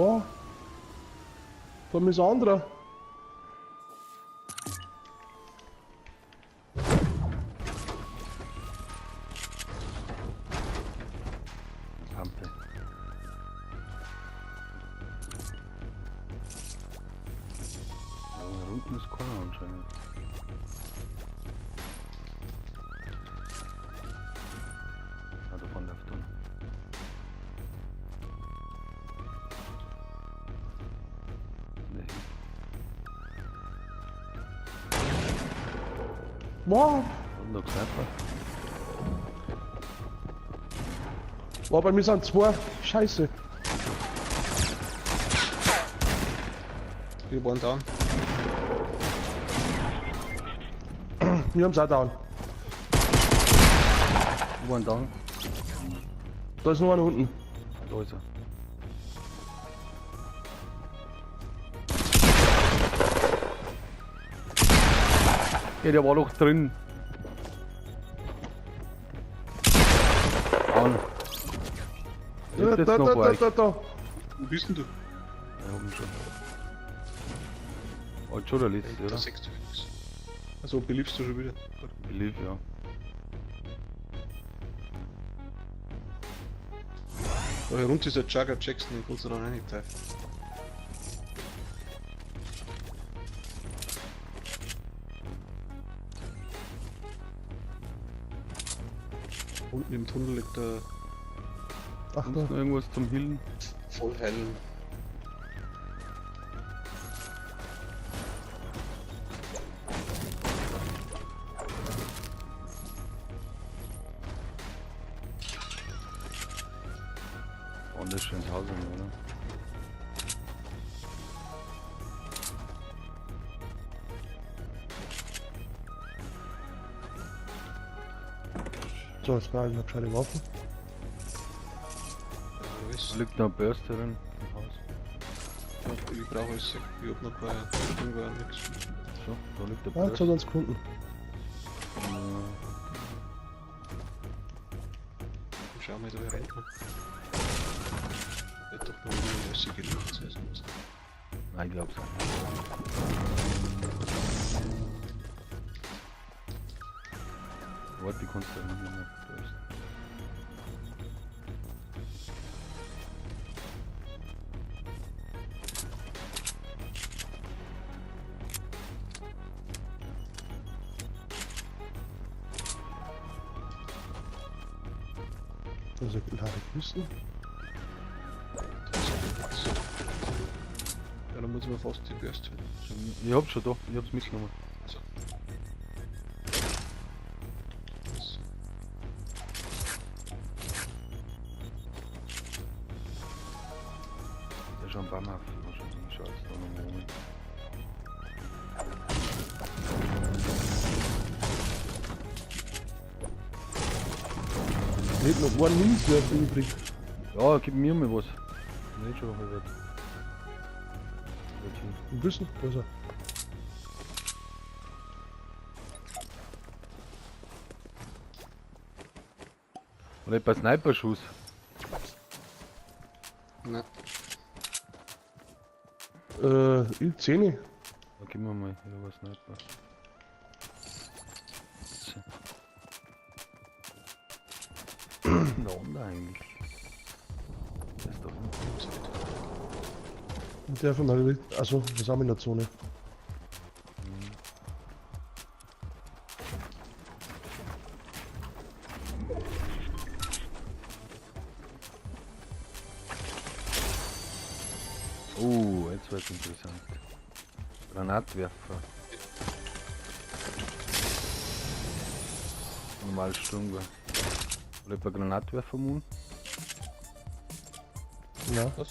Boah. Da ist ein anderer. Pampe. Ja, da unten ist keiner anscheinend. Ah, da vorne läuft dann. Nee. Boah. Und noch Sniper. Boah, bei mir sind zwei. Scheiße. Wir waren down. Wir haben's auch down. Wo ein Down? Da ist noch einer unten. Da ist er. Ja, der war doch drin. Down. Da, Jetzt da, noch da, bei da, euch. da, da. Wo bist denn du? Ja, oben schon. Oh, schon der letzte, Da oder? sechst du nichts. Also beliebst du schon wieder? Gut. Belief, ja. Da herunter ist der Jugger Jackson, den kannst du dann auch nicht treffen. Unten im Tunnel liegt der Ach, Sonst da. noch irgendwas zum Hillen? voll hell. Und das ist schon 1000, oder? So, jetzt brauche ich noch gescheite Waffen. Ja, Da liegt noch ein Burst drin im Haus. ich brauche alles. Ich hab noch keine Sturmgewehr, nix. So, da liegt der Ah, jetzt Burst. hat er uns gefunden. Schau mal, da rennt man. Wird doch noch nie was sie gelungen sein. Nein, ich glaub's nicht. Warte, die kannst du ja nicht mehr. Da ist. Also, lade Kisten. Ja, dann muss man fast die Bürste finden. Ich hab's schon da, ich hab's mitgenommen. So. So. Der ist schon ein paar Mal wahrscheinlich. Schau jetzt da nochmal um. Nicht noch einen Münzwerfer übrig. Ja, gib mir mal was. Nicht schon halb. Wo bist du? Da ist er. Oder ein paar Sniper-Schuss. Nein. I10. Da gib mir mal, ja, was Sniper. Da unten eigentlich. Das ist doch nicht. Und der von der. Also, wir sind in der Zone. Jetzt wird's interessant. Granatwerfer. Normal Sturmgewehr. Oder ein paar Granatwerfer-Mun? Ja. Was?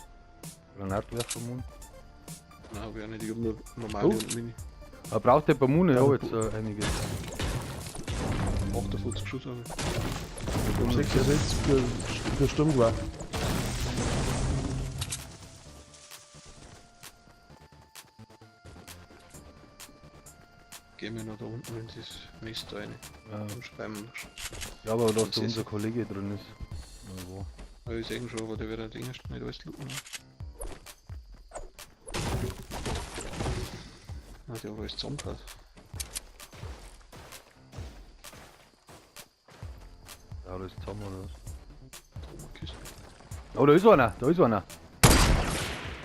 Granatwerfer-Mun? Nein, hab ich auch nicht. Ich hab nur normale Oh. und Mini. Aber braucht der ein paar Mune? Ja, Ja, jetzt einiges. 58 Schuss habe ich. Ich hab 66 für Sturmgewehr. Gehen wir noch da unten in das Nest rein. Ja, Und schreiben. ja, aber dass Das da ist- unser Kollege drin ist. Ja, wo? Weil ich sehen schon, aber der wird halt nicht alles looten. Ah, der hat alles zusammengehauen. Ja, das ist zusammen oder was? Kiste. Oh, da ist einer, da ist einer.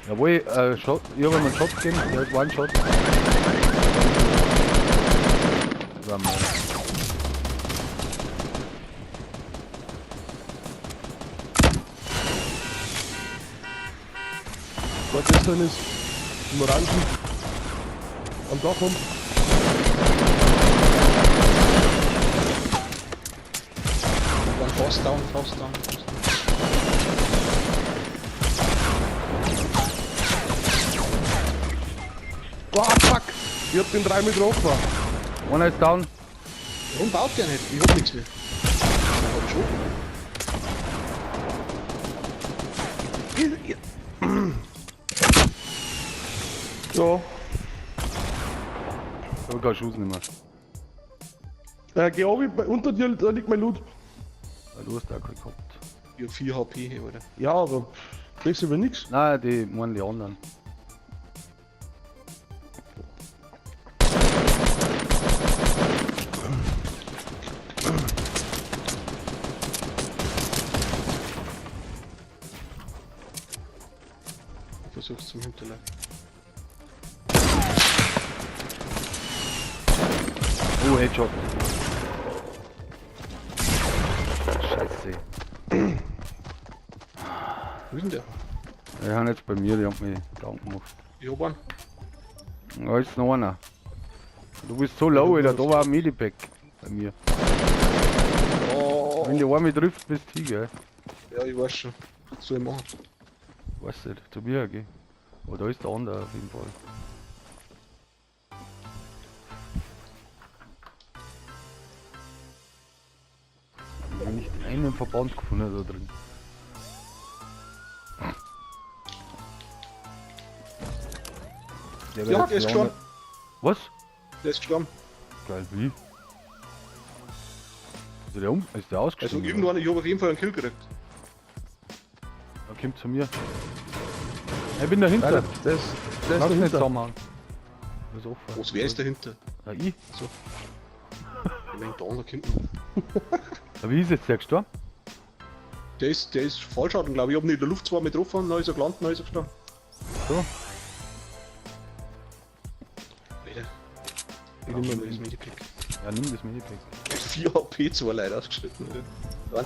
Jawohl, Shot, ich habe ihm einen Shot gegeben, der hat einen Shot. Ja, Mann. Was das denn ist? Im Orangen. Am Dach rum. Dann fast down, fast down. Oh, fuck! Ich hab den 3 mit getroffen. Einer ist down. Warum baut der nicht? Ich hab nichts mehr. Ich hab schon. Ja. Ich habe keinen Schuss nicht mehr. Geh runter, unter dir, da liegt mein Loot. Ja, du hast auch keinen gehabt. Ich hab 4 HP hier, Alter. Ja, aber besser wie nix. Nein, die meinen die anderen. Ich versuch's zum Hinterleib. Oh, Headshot. Scheiße. Wo ist denn der? Die haben jetzt bei mir, die haben mich down gemacht. Ich hab einen. Da ist noch einer. Du bist so low, Alter, da war ein Medipack bei mir. Oh, Wenn die einmal trifft, bist du hin, gell? ja, ich weiß schon. Was soll ich machen? Weiß nicht, zu mir gehen. Aber da ist der andere auf jeden Fall. Ich habe nicht einen Verband gefunden da drin. Ja, der ist gestorben. Was? Der ist gestorben. Geil, wie? Ist der Also ausgestiegen? irgendwann, ich hab auf jeden Fall einen Kill gekriegt. Er kommt zu mir. Ich bin dahinter. Nein, der ist Lass nicht dahinter. zusammenhauen. Das ist offen. Was, wer ist dahinter? Ja, ich. Ich mein, da kommt Ja, wie ist jetzt der gestorben? der ist falsch hatten, glaube ich. Ich hab ihn in der Luft zwar mit getroffen, dann ist er gelandet, dann ist er gestorben. So. Alter. Ich Ich nehm nehme mal das den. Medipack. Ja, nimm das Medipack. 4 HP, 2 Leute ausgeschnitten.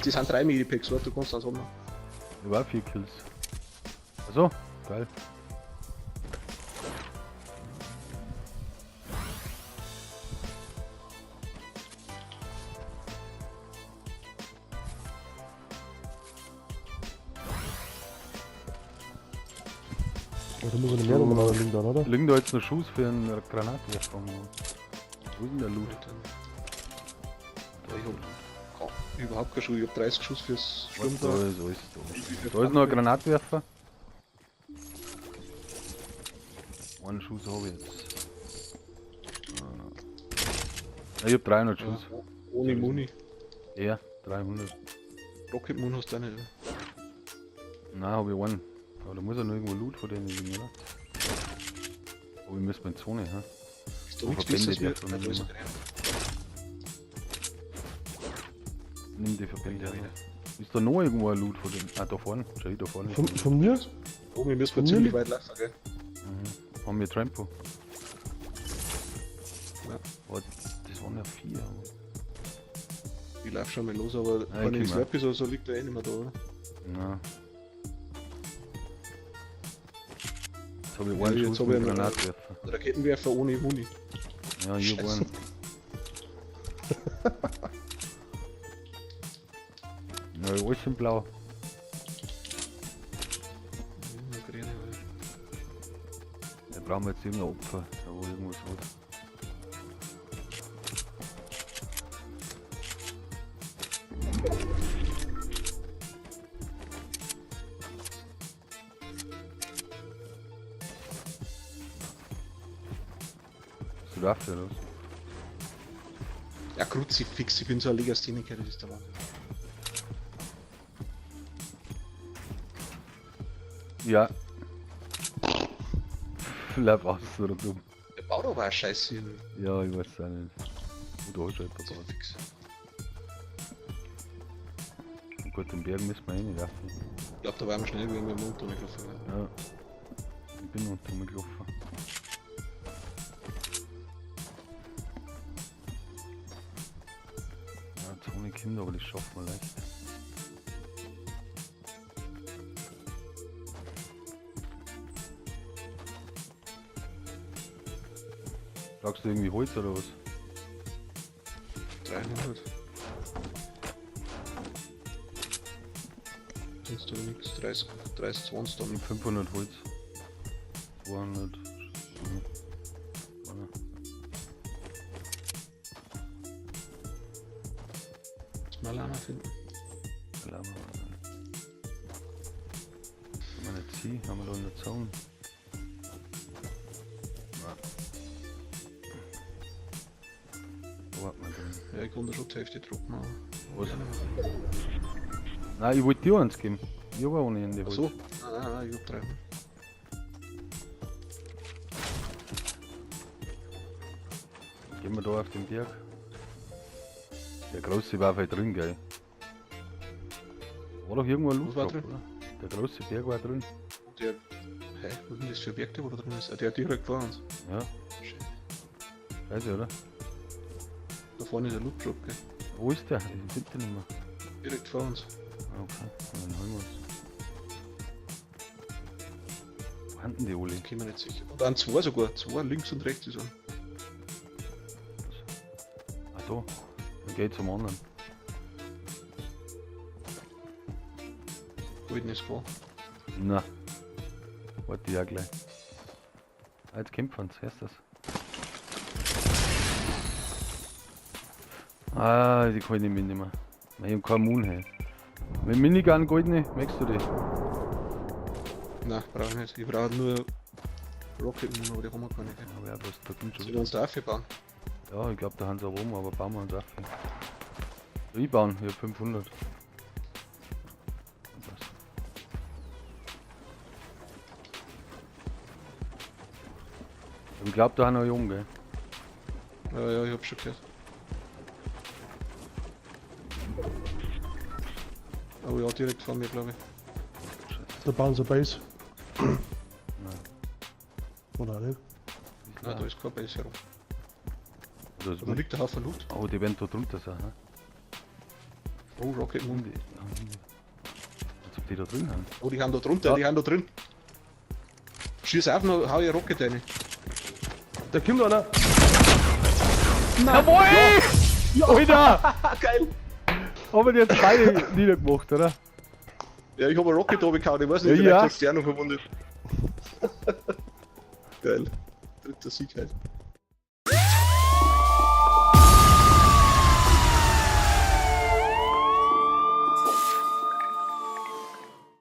Die sind 3 Medipacks, warte, du kannst das haben. Ich war 4 Kills. Also, geil. Ja, da muss er mehr nochmal liegen dann, oder? Liegen da jetzt noch Schuss für einen Granatwerfer? Mann? Wo ist denn der Loot? Ich hab überhaupt keinen Schuss, ich hab 30 Schuss fürs Da Sturmtor. ist alles da. Da ist noch ein Granatwerfer. Einen Schuss habe ich jetzt. Ich hab 300 Schuss. Ohne Muni. Ja, 300. Rocket Moon hast du auch nicht, oder? Nein, habe ich einen. Aber da muss ja noch irgendwo Loot von denen liegen, oder? Aber wir müssen in die Zone, ha? Ist da Oh, nichts Verbände, Besseres die wie... hat man Ah, da ist er nicht drin. Nimm die Verbände. Ja, Ja, wieder. ist da noch irgendwo ein Loot von denen? Ah, da vorne. Schau, da vorne. Von mir? Oh, wir müssen Von ziemlich mir? weit laufen, gell? Mhm. Haben wir Trampo. Ja. Aber das waren ja 4. Ich lauf schon mal los, aber Ja, wenn ich ich komm Slap ist oder so, liegt er eh nicht mehr da, oder? Ja. Jetzt habe ich Ja, einen jetzt Schuss hab mit ich einen- Granatwerfer. Raketenwerfer ohne Muni. Ja, ich hab Scheiße. einen. Ja, alles in blau. Da brauchen wir jetzt irgendein Opfer, da wo irgendwas hat. Bist du dafür, oder was? Ja, Kruzifix, ich bin so ein Legastheniker, das ist der Wahnsinn. Ja. Lauf aus, oder dumm. Der baut baut aber auch scheiße hier. Ja, ich weiß es auch nicht. Oder hast du etwas So gebaut? fix. Gut, den Berg müssen wir eh nicht werfen. Ich glaube, da waren wir schnell wie wir im Mund gelaufen. Ja. Ich bin unter mir gelaufen. Ja, Zone Kinder, aber das schaffen wir leicht. Brauchst du irgendwie Holz oder was? 300. Sonst aber nichts. 30, 20 dann. 500 Holz. 200. Mal einer finden. Haben wir nicht sie? Haben wir da in der Zone? Wo hat man denn? Ja, ich konnte schon die Hälfte drucken, aber. Was? Ja, Nein, ich wollte dir eins geben. Ich habe auch ohne Ende ach Holz. so? Nein, ich hab 300. Gehen wir da auf den Berg. Der große war halt drin, gell? War doch irgendwo ein Was war Luftdruck, drin? oder? Der große Berg war drin. Der. Hä? Was ist denn das für ein Berg, der wo da drin ist? Ah, der direkt vor uns. Ja, Shit. weiß ich, oder? Da vorne ist ein Loopdrop, gell? Wo ist der? Ich finde den nicht mehr. Direkt vor uns. Ah, okay, dann holen wir uns. Wo haben denn die alle? Ich bin mir nicht sicher. Und dann zwei sogar. Zwei links und rechts ist er. Ah, da. Dann geht zum anderen. Goldenes Ball. Na. Warte ja gleich. Ah, jetzt kämpfen sie, hörst du das? Ah, die kann ich nicht mitnehmen. Ich hab keinen Moon, hey. Mit Minigun goldene, merkst du die? Nein, brauche ich nicht. Ich brauche nur Rocket Moon, aber die haben wir gar nicht. Gell? Aber ja, was, da kommt schon Sollen wir uns da aufbauen? Ja, ich glaube, da haben sie auch oben, aber bauen wir uns auch. Ich bauen, ich hab 500. Was? Ich glaube, da haben wir jung, gell? Ja, ich hab schon gehört. Aber ja, direkt vor mir, glaube ich. Da bauen sie Base. Nein. Oder nicht? Nein, da ist kein Base herum. Oder so. Da liegt der Haufen Loot. Oh, die werden da drunter sein, ne? Oh, Rocket Moon. Als ob die da drin haben. Oh, die haben da drunter, Ja. die haben da drin. Schieß auf, noch hau ich Rocket rein. Da kommt einer! Jawohl! Ja. Alter! Geil! Haben wir jetzt beide niedergemacht, oder? Ja, ich habe ein Rocket runtergehauen, ich weiß nicht, Ja, vielleicht ja. hat's der noch verwundet. Geil. Dritter Sieg halt.